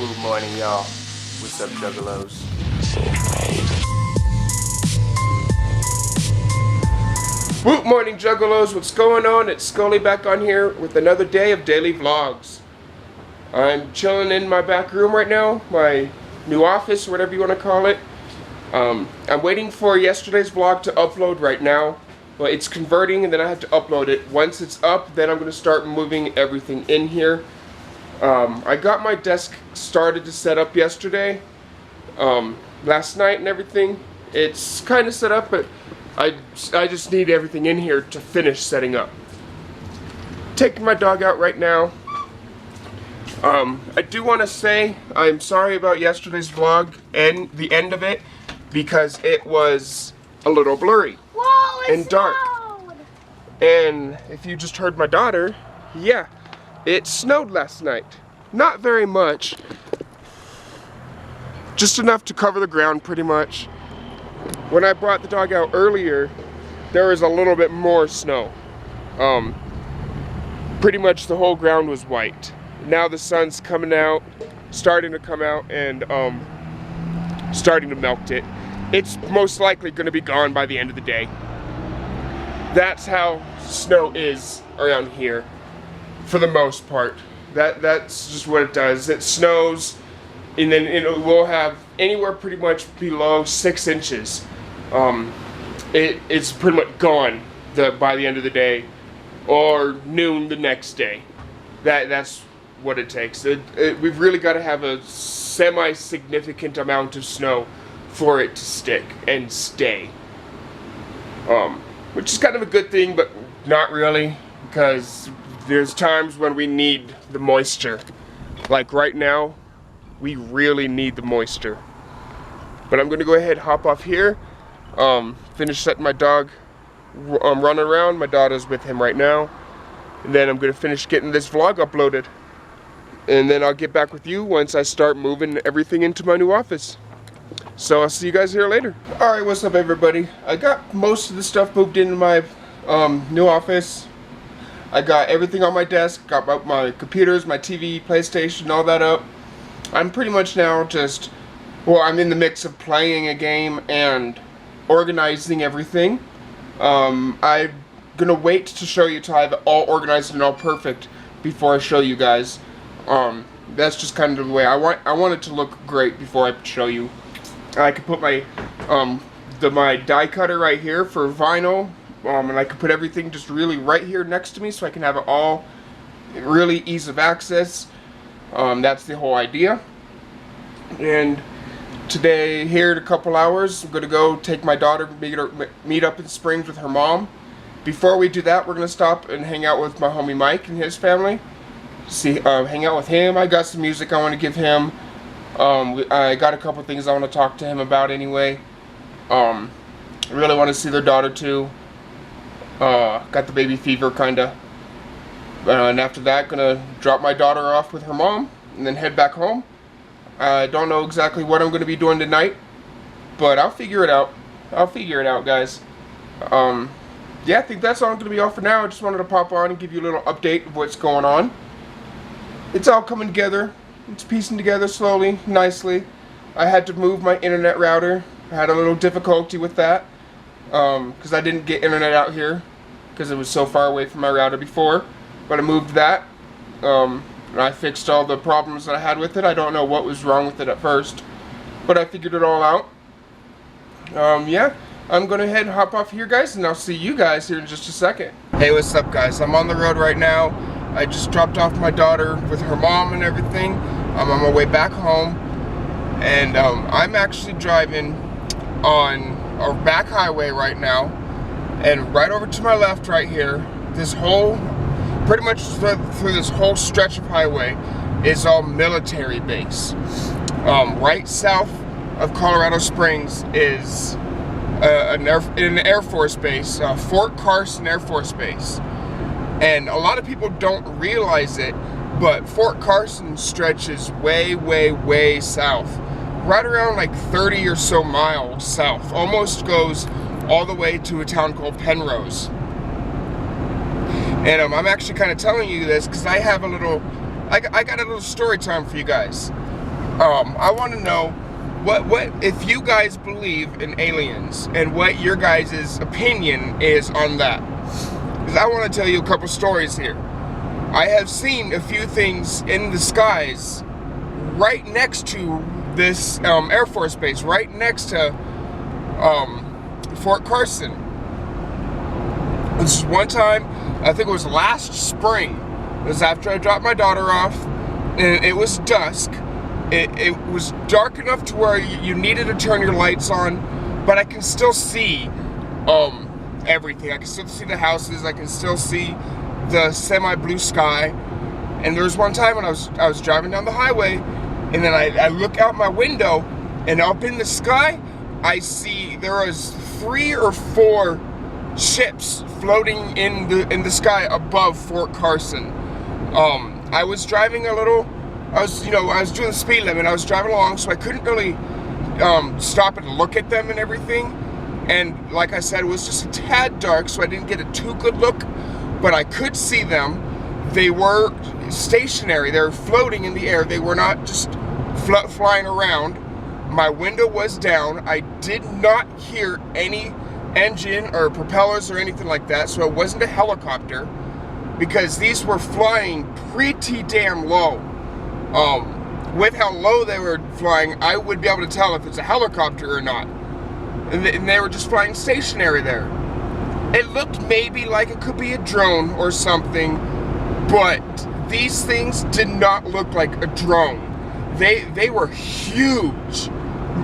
Good morning, y'all. What's up, Juggalos? Good morning, Juggalos. What's going on? It's Scully back on here with another day of daily vlogs. I'm chilling in my back room right now, my new office, whatever you want to call it. I'm waiting for yesterday's vlog to upload right now. But it's converting and then I have to upload it. Once it's up, then I'm going to start moving everything in here. I got my desk started to set up yesterday, last night and everything. It's kind of set up, but I just need everything in here to finish setting up. Taking my dog out right now. I do want to say I'm sorry about yesterday's vlog and the end of it because it was a little blurry. Whoa, and dark. Snowed. And if you just heard my daughter, yeah, it snowed last night. Not very much. Just enough to cover the ground pretty much. When I brought the dog out earlier, there was a little bit more snow. Pretty much the whole ground was white. Now the sun's coming out, starting to come out and starting to melt it. It's most likely going to be gone by the end of the day. That's how snow is around here, for the most part. That's just what it does. It snows, and then it will have anywhere pretty much below 6 inches. It's pretty much gone by the end of the day, or noon the next day. That's what it takes. We've really got to have a semi-significant amount of snow for it to stick and stay. Which is kind of a good thing, but not really, because there's times when we need the moisture. Like right now, we really need the moisture. But I'm gonna go ahead and hop off here, finish setting my dog running around. My daughter's with him right now. And then I'm gonna finish getting this vlog uploaded. And then I'll get back with you once I start moving everything into my new office. So I'll see you guys here later. Alright, what's up everybody? I got most of the stuff moved into my new office. I got everything on my desk, got my computers, my TV, PlayStation, all that up. I'm pretty much now just, well, I'm in the mix of playing a game and organizing everything. I'm gonna wait to show you till I have it all organized and all perfect before I show you guys. That's just kind of the way I want it to look great before I show you. I could put my my die cutter right here for vinyl, and I could put everything just really right here next to me so I can have it all really ease of access. That's the whole idea. And today, here in a couple hours, I'm gonna go take my daughter, meet up in Springs with her mom. Before we do that, we're gonna stop and hang out with my homie Mike and his family. Hang out with him. I got some music I want to give him. I got a couple things I want to talk to him about anyway. I really want to see their daughter too. Got the baby fever kinda. And after that, gonna drop my daughter off with her mom and then head back home. I don't know exactly what I'm gonna be doing tonight, but I'll figure it out. I'll figure it out, guys. Yeah, I think that's all gonna be all for now. I just wanted to pop on and give you a little update of what's going on. It's all coming together. It's piecing together slowly, nicely. I had to move my internet router. I had a little difficulty with that because I didn't get internet out here because it was so far away from my router before. But I moved that. And I fixed all the problems that I had with it. I don't know what was wrong with it at first, but I figured it all out. Yeah, I'm going to head and hop off here, guys, and I'll see you guys here in just a second. Hey, what's up, guys? I'm on the road right now. I just dropped off my daughter with her mom and everything. I'm on my way back home, and I'm actually driving on a back highway right now, and right over to my left right here, this whole, pretty much through this whole stretch of highway is all military base. Right south of Colorado Springs is an Air Force base, Fort Carson Air Force Base. And a lot of people don't realize it, but Fort Carson stretches way, way, way south. Right around like 30 or so miles south. Almost goes all the way to a town called Penrose. And I'm actually kind of telling you this because I have a little, I got a little story time for you guys. I want to know what if you guys believe in aliens and what your guys' opinion is on that. Because I want to tell you a couple stories here. I have seen a few things in the skies right next to this Air Force base, right next to Fort Carson. This is one time, I think it was last spring. It was after I dropped my daughter off, and it was dusk. It was dark enough to where you needed to turn your lights on, but I can still see everything. I can still see the houses. I can still see the semi-blue sky. And there was one time when I was driving down the highway, and then I look out my window, and up in the sky, I see there was 3 or 4 ships floating in the sky above Fort Carson. I was driving a little. I was doing the speed limit. I was driving along, so I couldn't really stop and look at them and everything. And like I said, it was just a tad dark, so I didn't get a too good look. But I could see them. They were stationary. They were floating in the air. They were not just flying around. My window was down. I did not hear any engine or propellers or anything like that, so it wasn't a helicopter, because these were flying pretty damn low. With how low they were flying, I would be able to tell if it's a helicopter or not. And they were just flying stationary there. It looked maybe like it could be a drone or something, but these things did not look like a drone. They were huge,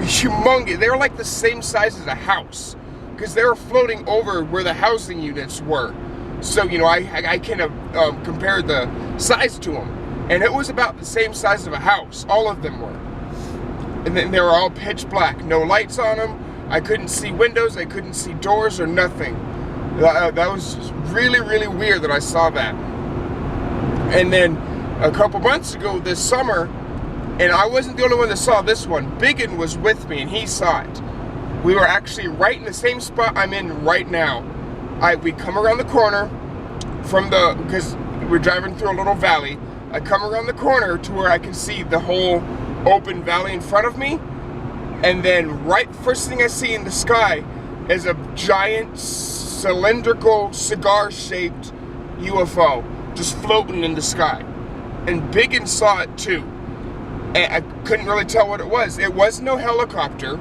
humongous. They were like the same size as a house, because they were floating over where the housing units were. So, I kind of compared the size to them. And it was about the same size of a house. All of them were. And then they were all pitch black. No lights on them. I couldn't see windows. I couldn't see doors or nothing. That was really, really weird that I saw that. And then a couple months ago this summer, and I wasn't the only one that saw this one. Biggin was with me, and he saw it. We were actually right in the same spot I'm in right now. We come around the corner because we're driving through a little valley. I come around the corner to where I can see the whole open valley in front of me. And then first thing I see in the sky is a giant cylindrical cigar-shaped UFO just floating in the sky. And Biggin saw it too. And I couldn't really tell what it was. It was no helicopter.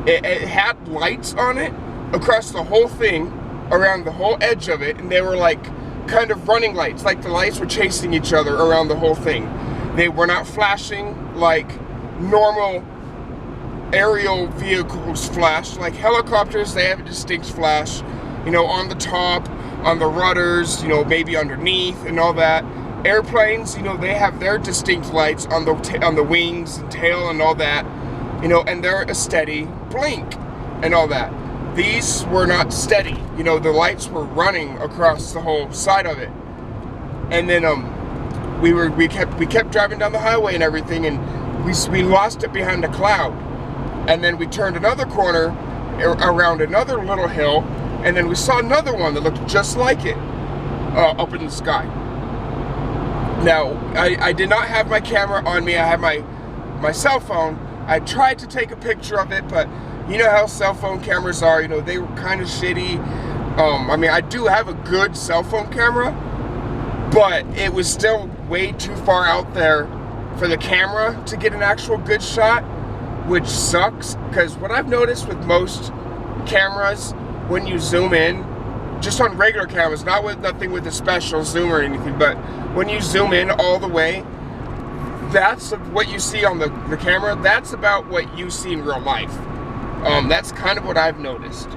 It had lights on it across the whole thing, around the whole edge of it, and they were like kind of running lights, like the lights were chasing each other around the whole thing. They were not flashing like normal aerial vehicles flash. Like helicopters, they have a distinct flash, on the top, on the rudders, maybe underneath and all that. Airplanes, they have their distinct lights on the wings and tail and all that, and they're a steady blink and all that. These were not steady. The lights were running across the whole side of it. And then we kept driving down the highway and everything, and we lost it behind a cloud. And then we turned another corner around another little hill, and then we saw another one that looked just like it up in the sky. Now, I did not have my camera on me. I had my cell phone. I tried to take a picture of it, but you know how cell phone cameras are, they were kind of shitty. I do have a good cell phone camera, but it was still way too far out there for the camera to get an actual good shot, which sucks, because what I've noticed with most cameras, when you zoom in, just on regular cameras, nothing with a special zoom or anything, but when you zoom in all the way, that's what you see on the camera. That's about what you see in real life. That's kind of what I've noticed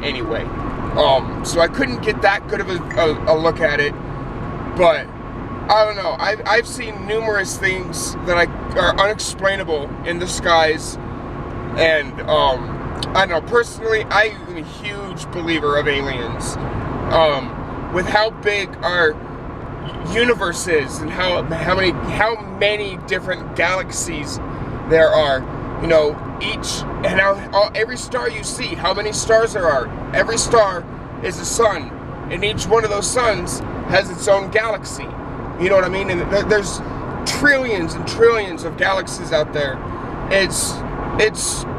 anyway. So I couldn't get that good of a look at it, but I don't know. I've seen numerous things that are unexplainable in the skies, and I don't know. Personally, I am a huge believer of aliens. With how big our universe is and how many different galaxies there are. Every star you see, how many stars there are. Every star is a sun, and each one of those suns has its own galaxy. You know what I mean? And there's trillions and trillions of galaxies out there. It's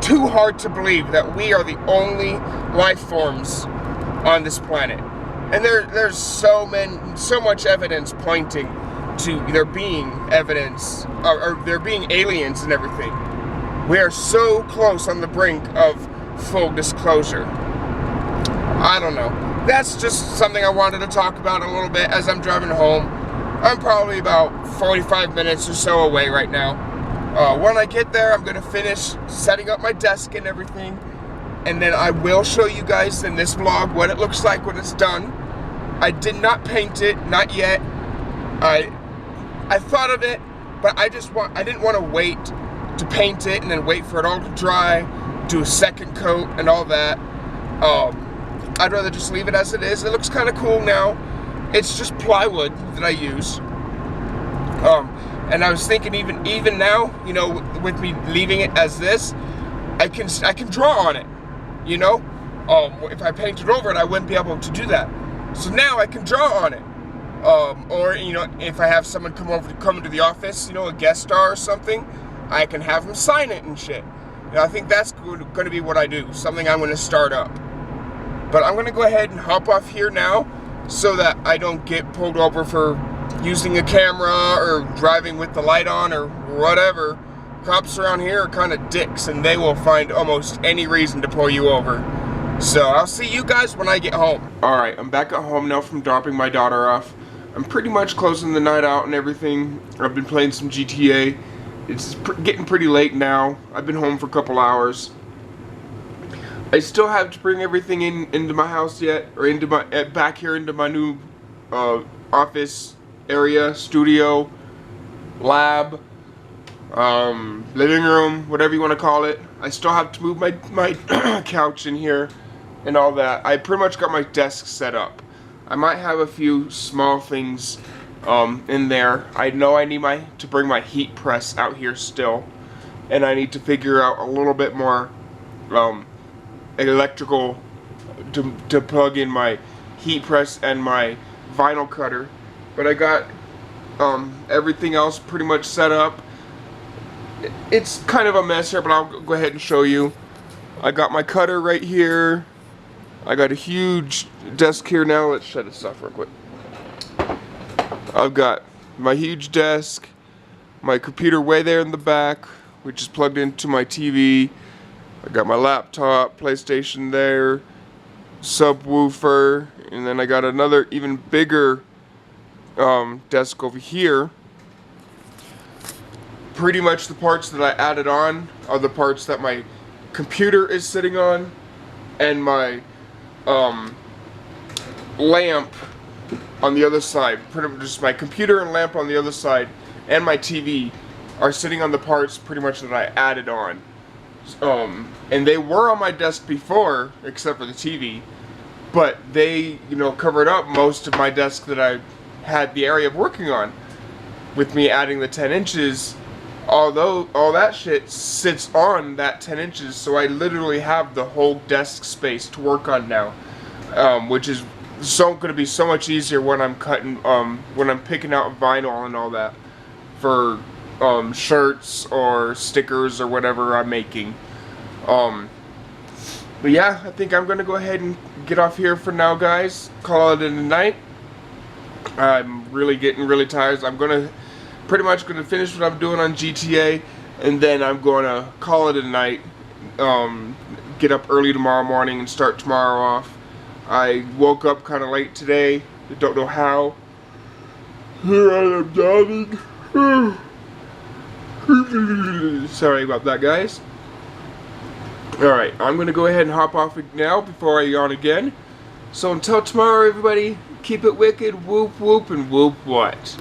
too hard to believe that we are the only life forms on this planet. And there's so much evidence pointing to there being evidence, or there being aliens and everything. We are so close on the brink of full disclosure. I don't know. That's just something I wanted to talk about a little bit as I'm driving home. I'm probably about 45 minutes or so away right now. When I get there, I'm going to finish setting up my desk and everything. And then I will show you guys in this vlog what it looks like when it's done. I did not paint it, not yet. I thought of it, but I didn't want to wait to paint it and then wait for it all to dry, do a second coat and all that. I'd rather just leave it as it is. It looks kind of cool now. It's just plywood that I use. And I was thinking even now, you know, with me leaving it as this, I can draw on it, you know? If I painted over it, I wouldn't be able to do that. So now I can draw on it. Or, you know, if I have someone come into the office, you know, a guest star or something, I can have them sign it and shit. And I think that's going to be what I do, something I'm going to start up. But I'm going to go ahead and hop off here now so that I don't get pulled over for using a camera or driving with the light on or whatever. Cops around here are kind of dicks and they will find almost any reason to pull you over. So I'll see you guys when I get home. Alright, I'm back at home now from dropping my daughter off. I'm pretty much closing the night out and everything. I've been playing some GTA. It's getting pretty late now. I've been home for a couple hours. I still have to bring everything into my house yet, or into my back here into my new office area, studio, lab, living room, whatever you want to call it. I still have to move my couch in here and all that. I pretty much got my desk set up. I might have a few small things in there. I know I need to bring my heat press out here still, and I need to figure out a little bit more electrical to plug in my heat press and my vinyl cutter. But I got everything else pretty much set up. It's kind of a mess here, but I'll go ahead and show you. I got my cutter right here. I got a huge desk here now. Let's shut this off real quick. I've got my huge desk, my computer way there in the back, which is plugged into my TV. I got my laptop, PlayStation there, subwoofer, and then I got another even bigger desk over here. Pretty much the parts that I added on are the parts that my computer is sitting on, and my lamp on the other side. Pretty much just my computer and lamp on the other side, and my TV are sitting on the parts pretty much that I added on. And they were on my desk before, except for the TV, but they, you know, covered up most of my desk that I had the area of working on. With me adding the 10 inches, although all that shit sits on that 10 inches, so I literally have the whole desk space to work on now, which is going to be so much easier when I'm cutting, when I'm picking out vinyl and all that for shirts or stickers or whatever I'm making. But yeah, I think I'm gonna go ahead and get off here for now, guys. Call it a night. I'm really getting really tired. So I'm pretty much gonna finish what I'm doing on GTA, and then I'm gonna call it a night. Get up early tomorrow morning and start tomorrow off. I woke up kind of late today. I don't know how. Here I am yawning. Sorry about that, guys. Alright, I'm going to go ahead and hop off now before I yawn again. So until tomorrow, everybody, keep it wicked, whoop whoop, and whoop what.